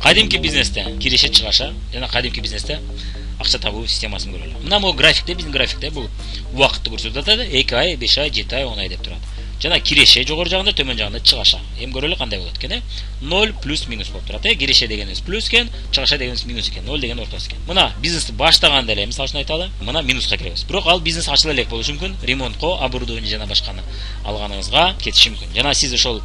Кадимки бизнесте киреше чыгаша жана кадимки бизнесте акча табуу системасын көрөлү. Мына могу графикте, биздин графикте бул убакытты көрсөтүп атат. 2 ай, 5 ай, 7 ай, 10 ай деп турат. Жана киреше жогору жагында, төмөн жагында чыгаша. Эми көрөлү кандай болот экен. 0 плюс минус болуп турат. Киреше дегенибиз плюс экен, чыгаша дегенибиз минус экен. 0 деген ортосу экен. Мына бизнести баштаганда эле, мисалы үчүн айталы, мына минуска киребиз. Бирок ал бизнес ачыла элек болушу мүмкүн. Ремонтко, оборудование жана башканы алганыңызга кетиши мүмкүн. Жана сиз ошол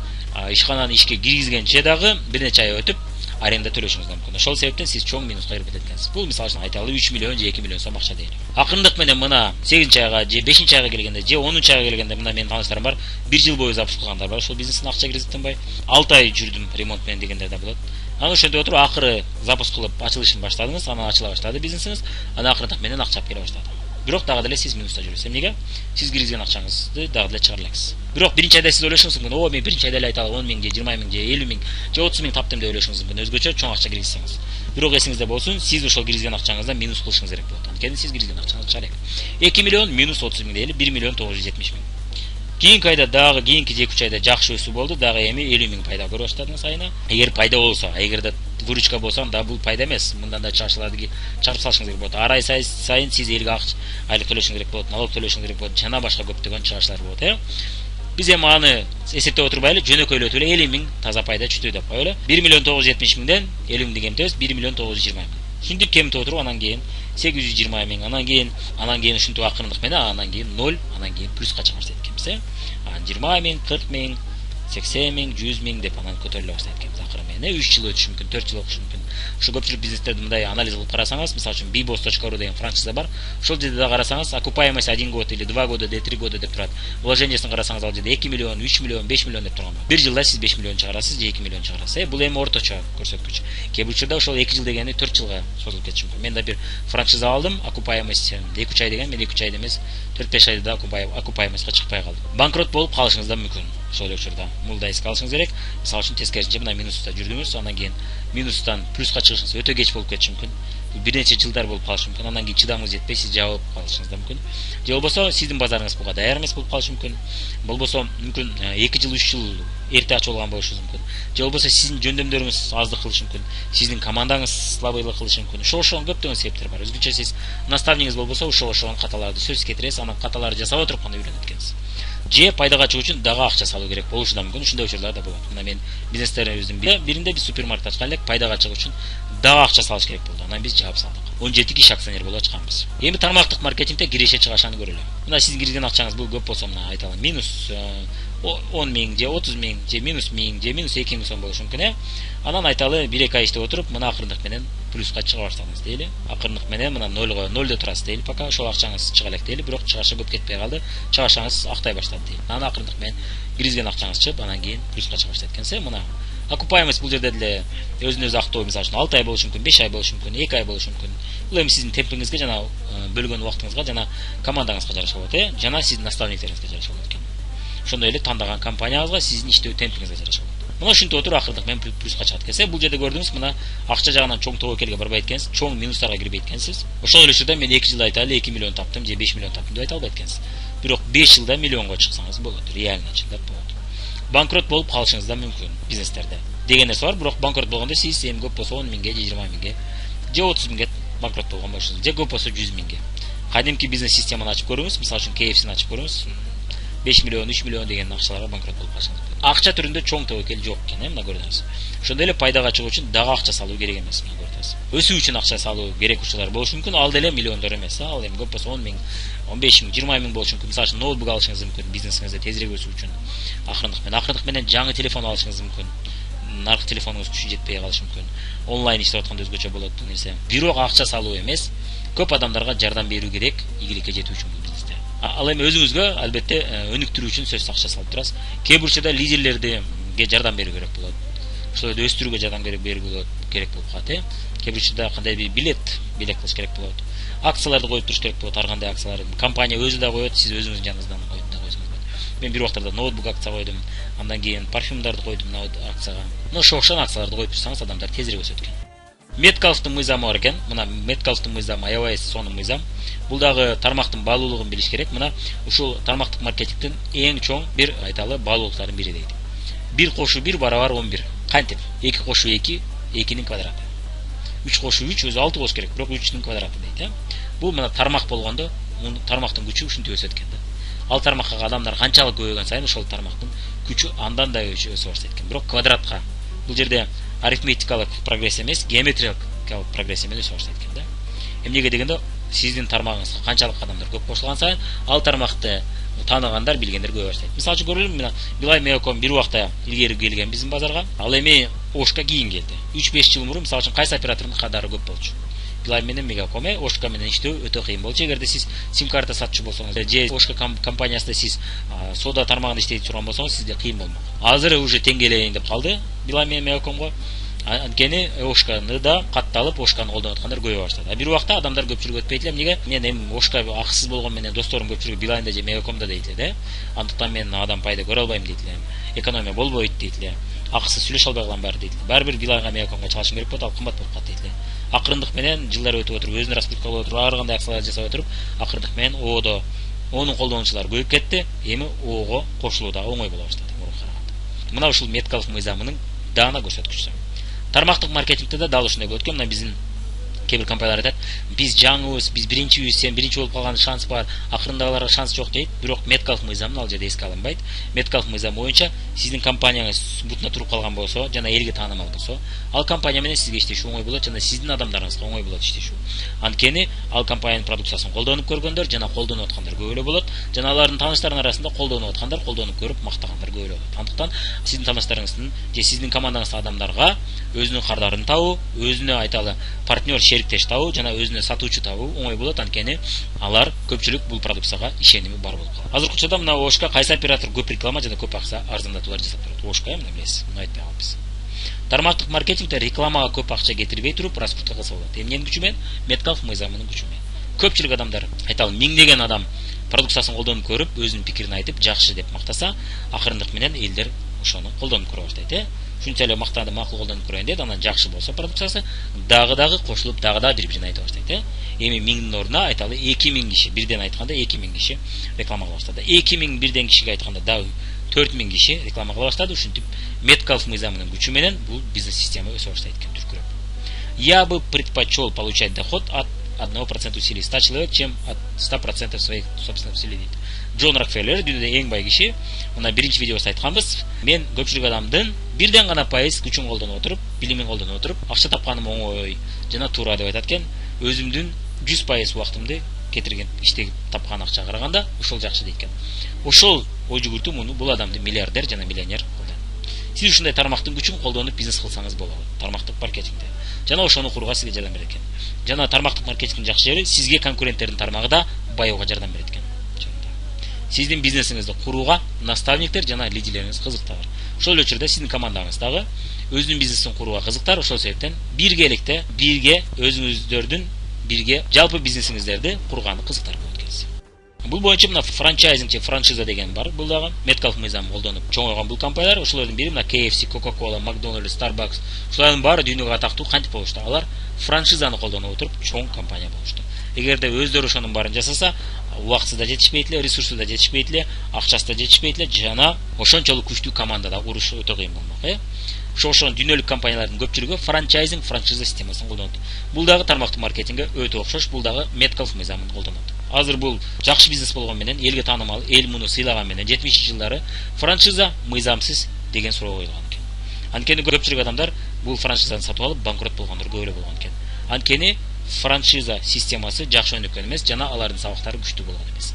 ишкананы ишке киргизгенче дагы бир нече ай өтүп аренда төлөшүңүз мүмкүн. Ошол себептен сиз чоң минуска кирип кетет экенсиз. Бул мисалы үчүн айталы 3 миллион же 2 миллион сом акча дейли. Акырындык менен мына 8-айга же 5-айга келгенде же 10-айга келгенде мына менин тааныштарым бар. 1 жыл бою запуск кылгандар бар. Ошол бизнестин акча киргизип атпай. 6 ай жүрдүм ремонт менен дегендер да болот. Анан ошентип отуруп акыры запуск кылып ачылышын баштадыңыз, анан ачыла баштады бизнесиңиз. Анан акырындык менен акча келе баштады. Бирок дагы деле сиз минуста жүрөсүз. Эмнеге? Сиз киргизген акчаңызды дагы деле чыгара элексиз. Бирок биринчи айда сиз ойлошуңуз мүмкүн, о мен биринчи айда эле айталы 10 миң же 20 миң же 50 миң же 30 миң таптым деп ойлошуңуз мүмкүн. Өзгөчө чоң акча киргизсеңиз. Бирок эсиңизде болсун, сиз ошол киргизген акчаңыздан минус кылышыңыз керек болот. Анткени сиз киргизген акчаңыз чыга элек. 2 миллион минус 30 миң дейли, 1 миллион 970 миң. Кийинки айда дагы кийинки 2-3 айда жакшы өсүү болду, дагы эми 50 миң пайда көрө баштадыңыз айына. Эгер пайда болсо, эгерде выручка болсо, анда бул пайда эмес. Мындан да чыгышларды чыгарып салышыңыз керек болот. Ар ай сайын сиз элге айлык төлөшүңүз керек болот, налог төлөшүңүз керек болот, жана башка көптөгөн чыгышлар болот. Биз эми аны эсептеп отурбайлы, жөнөкөйлөтүп эле 50 миң таза пайда чүтүү деп коелу. 1 миллион 970 миңден 50 миңди кемитебиз, 1 миллион 920 миң. Ушинтип кемитип отуруп, анан кийин 820 миң, анан кийин ушинтип акырындык менен, анан кийин 0, анан кийин плюска чыга баштайт экенбиз. 20 миң, 40 миң, 80 миң, 100 миң деп анан көтөрүлө баштайт экенбиз акыры менен. 3 жыл өтүшү мүмкүн, 4 жыл окушу мүмкүн. Ошо көпчүлүк бизнестерди мындай анализ кылып карасаңыз, мисалы үчүн bboss.ru деген франшиза бар. Ошол жерде да карасаңыз, окупаемость 1 год или 2 года, 3 года деп турат. Вложениясын карасаңыз, ал жерде 2 миллион, 3 миллион, 5 миллион деп турган. Бир жылда сиз 5 миллион чыгарасыз же 2 миллион чыгарасыз. Бул эми орточо көрсөткүч. Кээ бир учурда ошол 2 жыл дегени 4 жылга созулуп кетиши мүмкүн. Мен да бир франшиза алдым, окупаемость 2-3 ай деген, мен 2-3 айда эмес, 4-5 айда окупаемостька чыкпай калдым. Банкрот болуп калышыңыз да мүмкүн. Ошол учурда мулда эске алышыңыз керек. Мисалы үчүн тескерисинче мына минуста жүрдүңүз, анан кийин минустан плюска чыгышыңыз өтө кеч болуп кетиши мүмкүн. Бир нече жылдар болуп калышы мүмкүн. Анан кийин чыдамыңыз жетпей сиз жабылып калышыңыз да мүмкүн. Же болбосо сиздин базарыңыз буга даяр эмес болуп калышы мүмкүн. Болбосо мүмкүн 2 жыл 3 жыл эрте ачып алган болушуңуз мүмкүн. Же болбосо сиздин жөндөмдөрүңүз аздык кылышы мүмкүн. Сиздин командаңыз слабыйлык кылышы мүмкүн. Ошол көптөгөн себептер бар. Өзгөчө сиз наставнигиңиз болбосо ошол каталарды сөз кетиресиз, анан каталарды жасап отуруп кана үйрөнөт экенсиз. Же пайдага чыгуу үчүн дагы акча салуу керек болушу да мүмкүн. Ушундай учурлар да болот. Мына мен бизнестерибиздин биринде биз супермаркет ачкан элек, пайдага чыгуу үчүн дагы акча салыш керек болду. Анан биз жаап салдык. 17 киши акционер болуп ачканбыз. Эми тармактык маркетингде киреше чыгашаны көрөлү. Мына сиздин кирген акчаңыз бул көп болсо, мына айталым, минус 10 миң же 30 миң же минус 1000 же минус 2 миң сом болушу мүмкүн. Анан айталы 1-2 ай иштеп отуруп, мына акырындык менен плюска чыга баштадыңыз дейли. Акырындык менен мына 0 турасыз дейли, пока ошол акчаңыз чыга элек дейли, бирок чыгаша көп кетпей калды. Чыгашаңыз актай баштады дейли. Анан акырындык менен киргизген акчаңыз чыгып, анан кийин плюска чыга баштайт экенсиз. Мына окупаемость бул жерде деле өзүн өзү актоо, мисалы үчүн 6 ай болушу мүмкүн, 5 ай болушу мүмкүн, 2 ай болушу мүмкүн. Бул эми сиздин темпиңизге жана бөлгөн убактыңызга жана командаңызга жараша болот, жана сиздин наставниктериңизге жараша болот экен. Ошондой эле тандаган компанияңызга, сиздин иштөө темпиңизге жараша болот. Мына ушинтип отуруп акырындык менен плюска чыгат экенсиз. Бул жерде көрдүңүз, мына акча жагынан чоң тобокелге барбайт экенсиз, чоң минустарга кирбейт экенсиз. Ошол эле учурда мен 2 жылда айталы 2 миллион таптым же 5 миллион таптым деп айта албайт экенсиз. Бирок 5 жылда миллионго чыксаңыз болот, реально чындап болот. Банкрот болуп калышыңыз да мүмкүн бизнестерде деген нерсе бар. Бирок банкрот болгондо сиз эми көп болсо 10 миңге же 20 миңге же 30 миңге банкрот болгон болушуңуз, же көп болсо 100 миңге. Кадимки бизнес системаны ачып көрүңүз, мисалы үчүн KFC'ни ачып көрүңүз. 5 миллион, 3 миллион деген акчаларга банкрот болуп калышыңыз. Акча түрүндө чоң тобокел жок экен, мына көрдүңүз. Ошондой эле пайдага чыгуу үчүн дагы акча салуу керек эмес, мына көрдүңүз. Өсүү үчүн акча салуу керек учурлар болушу мүмкүн, ал деле миллиондор эмес, ал эми көп болсо 10 миң, 15 миң, 20 миң болушу мүмкүн. Мисалы үчүн ноутбук алышыңыз мүмкүн, бизнесиңизде тезирээк өсүү үчүн. Акырындык менен жаңы телефон алышыңыз мүмкүн. Наркы телефонуңуз күчү жетпей калышы мүмкүн. Онлайн иштеп атканда өзгөчө болот бул нерсе. Бирок акча салуу эмес, көп адамдарга жардам берүү керек ийгиликке жетүү үчүн бул бизнесте. Ал эми өзүңүзгө албетте өнүктүрүү үчүн сөзсүз акча салып турасыз. Кээ бир учурда лидерлерге жардам берүү керек болот. Ошол өстүрүүгө жардам берүү керек болуп калат. Кээ бир учурда кандай бир билет кылыш керек болот. Акцияларды коюп туруш керек болот, ар кандай акциялар. Компания өзү да коет, сиз өзүңүздүн жаныңыздан коюп да койсоңуз болот. Мен бир убактарда ноутбук акция койдум, андан кийин парфюмдарды койдум акцияга. Ошо окшогон акцияларды коюп турсаңыз, адамдар тезирээк өсөт экен. Меткалстын мыйзамы бар экен. Мына Меткалстын мыйзамы, аябай сонун мыйзам. Бул дагы тармактын баалуулугун билиш керек. Мына ушул тармактык маркетингдин эң чоң бир айталы баалуулуктардын бири дейт. 1 кошуу 1 барабар 11. Кантип 2 кошуу 2 2'nin квадраты. 3 кошуу 3 өзү 6 болуш керек, бирок 3'nin квадраты дейт. Бул мына тармак болгондо, мунун тармактын күчү ушинтип өсөт экен да. Ал тармакка адамдар канчалык көбөйгөн сайын ошол тармактын күчү андан да өсө баштайт экен. Бирок квадратка бул жерде арифметикалык прогресс эмес, геометриялык прогресс менен өсө баштайт экен да. Эмнеге дегенде, сиздин тармагыңызга канчалык адамдар көп кошулган сайын ал тармакты тааныгандар, билгендер көбөйө баштайт. Мисалы үчүн көрөлү, мына Билай Меоком бир убакта илгери келген биздин базарга, ал эми Ошка кийин келди. 3-5 жыл мурун мисалы үчүн кайсы оператордун кадары көп болчу. Билай менен Меоком, Ошка менен иштөө өтө кыйын болчу. Эгерде сиз сим карта сатчу болсоңуз, же Ошка компаниясында сиз соода тармагында иштей турган болсоңуз, сизге кыйын болмок. Азыр уже теңгелейин деп калды Билай менен Меокомго. Анткени Ошканы да катталып, Ошканы колдонуп аткандар көбөйө баштады. Бир убакта адамдар көпчүлүк өтпөйт эле. Эмнеге? Мен эми Ошка акысыз болгон менен досторум көпчүлүгү Билайнда же Меокомдо дейт эле. Андыктан мен адам пайда көрө албайм дейт эле. Экономия болбойт дейт эле. Акысыз сүйлөшө албай калам баары дейт эле. Баары бир Билайга Меокомго чалышым керек болот, ал кымбат болуп калат дейт эле. Акырындык менен жылдар өтүп отуруп, өзүнүн раскрутка кылып отуруп, ар кандай акциялар жасап отуруп, акырындык менен Оодо онун колдонуучулары көбөйүп кетти. Эми Оого кошулуу да оңой боло баштады мурунга караганда. Мына ушул Меткалф мыйзамынын даана көрсөткүчүсү. Тармактык маркетингде да дал ушундай болот экен. Мына биздин кээ бир компаниялар айтат, биз жаңыбыз, биз биринчибиз, сен биринчи болуп калган шанс бар, акырындагыларга шанс жок дейт. Бирок Меткалф мыйзамын ал жерде эске алынбайт. Меткалф мыйзамы боюнча сиздин компанияңыз бутуна туруп калган болсо, жана элге таанымал болсо, ал компания менен сизге иштешүү оңой болот, жана сиздин адамдарыңызга оңой болот иштешүү. Анткени ал компаниянын продукциясын колдонуп көргөндөр жана колдонуп аткандар көп эле болот. Жана алардын тааныштарынын арасында колдонуп аткандар, колдонуп көрүп мактагандар көп эле болот. Андыктан сиздин тааныштарыңыздын же сиздин командаңыздын адамдарга өзүнүн кардарын табуу, өзүнө айталы партнер, шериктеш табуу жана өзүнө сатуучу табуу оңой болот. Анткени алар көпчүлүк бул продукцияга ишеними бар болуп калат. Азыркы учурда мына Ошка кайсы оператор көп реклама жана көп акча арзандатуулар жасап турат. Ошка эмне билесиз? Муну айтпай калабыз. Тармактык маркетингде рекламага көп акча кетирбей туруп раскрутка кылса болот. Эмненин күчү менен? Меткалф мыйзамынын күчү менен. Көпчүлүк адамдар, айталы миңдеген адам продукциясын колдонуп көрүп, өзүнүн пикирин айтып, жакшы деп мактаса, акырындык менен элдер ошону колдонуп көрө баштайт. Шунча эле мактанып макул колдонуп көрөйүн дейт, анан жакшы болсо продукциясы дагы кошулуп, дагы бири-бирин айта баштайт. Эми 1000 ордуна айталы 2000 киши, бирден айтканда 2000 киши реклама кыла баштады. 2000 бирден кишиге айтканда дагы 4000 киши реклама кыла баштады. Ушинтип Меткалф мыйзамынын күчү менен бул бизнес система өсө баштайт экен түркүрөп. Я бы предпочел получать доход от 1% усилий 100 человек, чем от 100% своих собственных усилий дейт. Джон Рокфеллер дүйнөдө эң бай киши. Мына биринчи видеобузда айтканбыз. Мен көпчүлүк адамдын бирден гана пайыз күчүн колдонуп отуруп, билимин колдонуп отуруп, акча тапканым оңой жана туура деп айтат экен. Өзүмдүн 100% убактымды кетирген, иштеп тапкан акчага караганда ошол жакшы дейт экен. Ошол ой жүгүртүү муну бул адамды миллиардер жана миллионер кылды. Сиз ушундай тармактын күчүн колдонуп бизнес кылсаңыз болот. Тармактык маркетингде. Жана ошону курууга сизге жардам берет экен. Жана тармактык маркетингдин жакшы жери сизге конкуренттердин тармагы да байууга жардам берет экен. Сиздин бизнесиңизди курууга наставниктер жана лидерлериңиз кызыктар. Ошол эле учурда сиздин командаңыздагы өзүнүн бизнесин курууга кызыктар. Ошол себептен биргеликте өзүңүздөрдүн бирге жалпы бизнесиңиздерди курганы кызыктар болот экенсиз. Бул боюнча мына франчайзинг же франшиза деген бар. Бул дагы Меткалф мыйзамын колдонуп чоңойгон бул компаниялар. Ошолордун бири мына KFC, Coca-Cola, McDonald's, Starbucks. Ушулардын баары дүйнөгө атактуу кантип болушту? Алар франшизаны колдонуп отуруп чоң компания болушту. Эгерде өздөрү ошонун баарын жасаса, убактысы да жетишпейт эле, ресурсу да жетишпейт эле, акчасы да жетишпейт эле, жана ошончолук күчтүү командада куруш өтө кыйын болмок. Ошол дүйнөлүк компаниялардын көпчүлүгү франчайзинг, франшиза системасын колдонот. Бул дагы тармактык маркетингге өтө окшош, бул дагы Меткалф мыйзамын колдонот. Азыр бул жакшы бизнес болгон менен, элге таанымал, эл муну сыйлаган менен 70-жылдары франшиза мыйзамсыз деген суроо коюлган экен. Анткени көпчүлүк адамдар бул франшизаны сатып алып банкрот болгондор көп эле болгон экен. Анткени франшиза системасы жакшы өнүккөн эмес жана алардын сабактары күчтүү болгон эмес.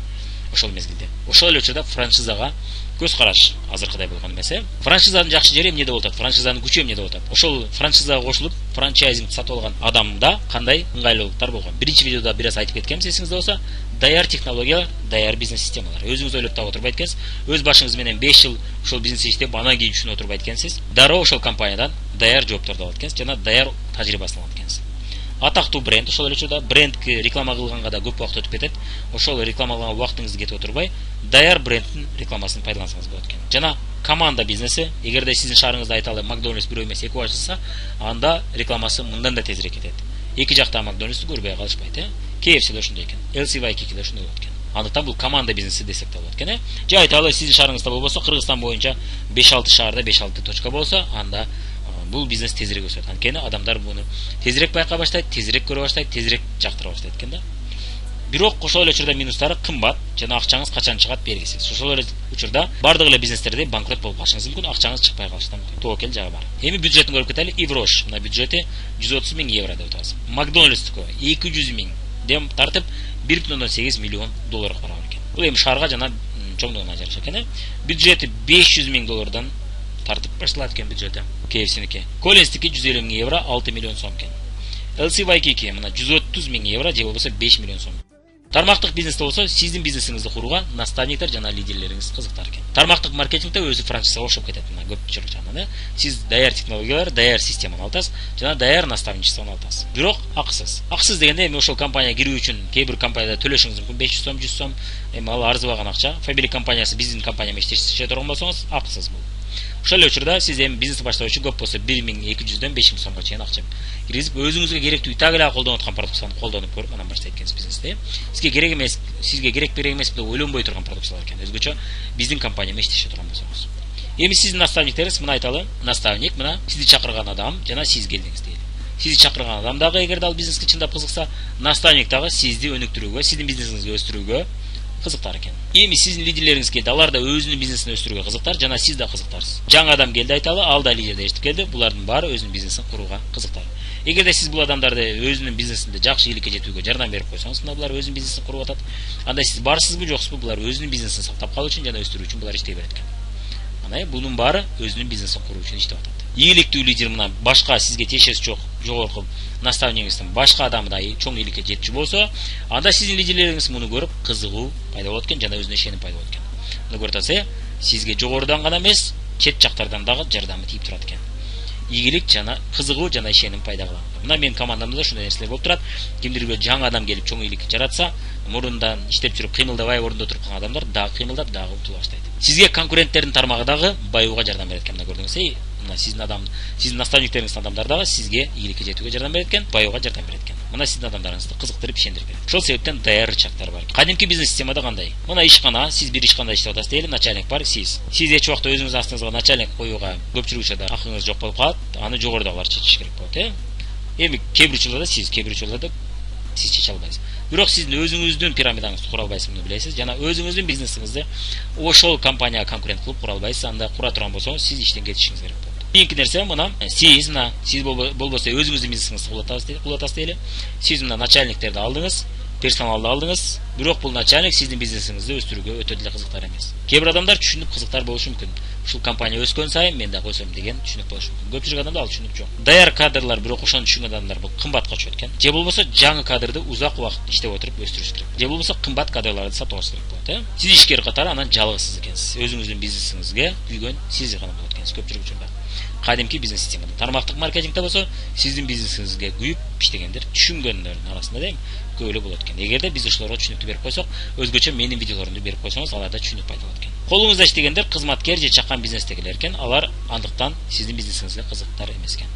Ошол мезгилде. Ошол эле учурда франшизага көз караш азыркыдай болгон эмес. Франшизанын жакшы жери эмнеде болот? Франшизанын күчү эмнеде болот? Ошол франшизага кошулуп, франчайзинг сатып алган адамда кандай ыңгайлуулуктар болгон. Биринчи видеодо бир аз айтып кеткенбиз, эсиңизде болсо, даяр технологиялар, даяр бизнес системалар. Өзүңүз ойлоп таап отурбайт экенсиз. Өз башыңыз менен 5 жыл ошол бизнести иштеп, анан кийин түшүнүп отурбайт экенсиз. Дароо ошол компаниядан даяр жоопторду алат экенсиз жана даяр тажрыйбасын алат экенсиз. Атактуу бренд, ошол эле учурда брендке реклама кылганга да көп убакыт өтүп кетет. Ошол реклама кылган убактыңызды кетип отурбай, даяр брендтин рекламасын пайдалансаңыз болот экен. Жана команда бизнеси, эгерде сиздин шаарыңызда айталы Макдональдс бирөө эмес 2 башчысы, анда рекламасы мындан да тезирээк кетет. Эки жакта Макдональдсты көрбөй калышпайт, KFC да ошондой экен, LC Waikiki да ошондой болот экен. Андыктан бул команда бизнеси десек да болот экен. Же айталы сиздин шаарыңызда болбосо, Кыргызстан боюнча 5-6 шаарда 5-6 точка болсо, анда бул бизнес тезирээк өсөт. Анткени адамдар муну тезирээк байкай баштайт, тезирээк көрө баштайт, тезирээк жактыра баштайт экен да. Бирок ошол эле учурда минустары кымбат жана акчаңыз качан чыгат белгисиз. Ошол эле учурда бардык эле бизнестерде банкрот болуп калышыңыз мүмкүн, акчаңыз чыкпай калышы да мүмкүн. Тоокел жагы бар. Эми бюджетин көрүп кетели. Иврош мына бюджети 130 000 евро деп атабыз. Макдональдстыкы 200 000 дем тартып 1,8 миллион долларга барган экен. Бул эми шаарга жана чоңдугуна жараша экен. Бюджети 500 000 доллардан тартып башталат экен бюджети. KFC-ники. Коллинстики 150 000 евро 6 миллион сом экен. LCY-ки мына 130 000 евро же болбосо 5 миллион сом. Тармактык бизнесте болсо сиздин бизнесиңизди курууга наставниктер жана лидерлериңиз кызыктар экен. Тармактык маркетингде өзү франшизага окшоп кетет мына көпчүлүк жагынан, Сиз даяр технологиялар, даяр системаны алтасыз жана даяр наставничествону алтасыз. Бирок акысыз. Акысыз дегенде эми ошол компанияга кирүү үчүн кээ бир компанияда төлөшүңүз мүмкүн 500 сом, 100 сом. Эми ал арзыбаган акча. Фабрик компаниясы биздин компания менен иштеше турган болсоңуз акысыз бул. Ошол эле учурда сиз эми бизнес баштоо үчүн көп болсо 1200дөн 5000 сомго чейин акча киргизип, өзүңүзгө керектүү так эле колдонуп аткан продукцияны колдонуп көрүп анан баштайт экенсиз бизнести. Сизге керек эмес, сизге керек эмес деп ойлонбой турган продукциялар экен. Өзгөчө биздин компания менен иштеше турган болсоңуз. Эми сиздин наставниктериңиз мына айталы, наставник мына сизди чакырган адам жана сиз келдиңиз дейли. Сизди чакырган адам дагы эгерде ал бизнеске чындап кызыкса, наставник дагы сизди өнүктүрүүгө, сиздин бизнесиңизди өстүрүүгө кызыктар экен. Эми сиздин лидерлериңиз келди, алар да өзүнүн бизнесин өстүрүүгө кызыктар жана сиз да кызыктарсыз. Жаңы адам келди айталы, ал да лидерде эшитип келди, булардын баары өзүнүн бизнесин курууга кызыктар. Эгерде сиз бул адамдарды өзүнүн бизнесинде жакшы ийгиликке жетүүгө жардам берип койсоңуз, мына булар өзүнүн бизнесин куруп атат. Анда сиз барсызбы, жоксузбу, булар өзүнүн бизнесин сактап калуу үчүн жана өстүрүү үчүн булар иштей берет экен. Мына бунун баары өзүнүн бизнесин куруу үчүн иштеп атат. Ийгиликтүү лидер мына башка сизге тиешеси жок жогорку наставнигиңиздин башка адамдай чоң ийгиликке жетчү болсо, анда сиздин лидерлериңиз муну көрүп кызыгуу пайда болот экен жана өзүнө ишеним пайда болот экен. Муну көрүп атса, сизге жогорудан гана эмес, чет жактардан дагы жардамы тийип турат экен. Ийгилик жана кызыгуу жана ишеним пайда кылат. Мына менин командамда да ушундай нерселер болуп турат. Кимдирге жаңы адам келип чоң ийгилик жаратса, мурундан иштеп жүрүп кыймылдабай орунда туруп калган адамдар дагы кыймылдап, дагы утула баштайт. Сизге конкуренттердин тармагы дагы байууга жардам берет экен. Мына көрдүңүз, мына сиздин наставниктериңиздин адамдары дагы сизге ийгиликке жетүүгө жардам берет экен, байууга жардам берет экен. Мына сиздин адамдарыңызды кызыктырып, ишендирип берет. Ошол себептен даяр рычагдар бар. Кадимки бизнес системада кандай? Мына ишкана, сиз бир ишканада иштеп атасыз дейли, начальник бар, сиз эч убакта өзүңүздүн астыңызга начальник коюуга көпчүлүк учурда акыңыз жок болуп калат, аны жогорудагылар чечиш керек болот, Эми кээ бир учурларда сиз, кээ бир учурларда сиз чече албайсыз. Бирок сиздин өзүңүздүн пирамидаңызды кура албайсыз, муну билесиз, жана өзүңүздүн бизнесиңизди ошол компанияга конкурент кылып кура албайсыз. Анда кура турган болсоңуз, сиз иштен кетишиңиз керек болот. Кийинки нерсе мына сиз болбосо өзүңүздүн бизнесиңизди кулатасыз дейли. Сиз мына начальниктерди алдыңыз, персоналды алдыңыз, бирок бул начальник сиздин бизнесиңизди өстүрүүгө өтө деле кызыктар эмес. Кээ бир адамдар түшүнүп кызыктар болушу мүмкүн. Ушул компания өскөн сайын мен да койсом деген түшүнүк болушу мүмкүн. Көпчүлүк адамда ал түшүнүк жок. Даяр кадрлар бирок ошону түшүнгөн адамдар бул кымбатка түшөт экен. Же болбосо жаңы кадрды узак убакыт иштеп отуруп өстүрүш керек. Же болбосо кымбат кадрларды сатып алыш керек болот, Сиз ишкер катары анан жалгызсыз экенсиз. Өзүңүздүн бизнесиңизге күйгөн сиз гана болот экенсиз көпчүлүк учурда. Кадимки бизнес системада тармактык маркетингде болсо сиздин бизнесиңизге күйүп иштегендер, түшүнгөндөрдүн арасында көп эле болот экен. Эгерде биз ошолорго түшүнүктү берип койсок, өзгөчө менин видеолорумду берип койсоңуз, аларда түшүнүк пайда болот экен. Колуңузда иштегендер кызматкер же чакан бизнестегилер экен, алар андыктан сиздин бизнесиңизге кызыктар эмес экен.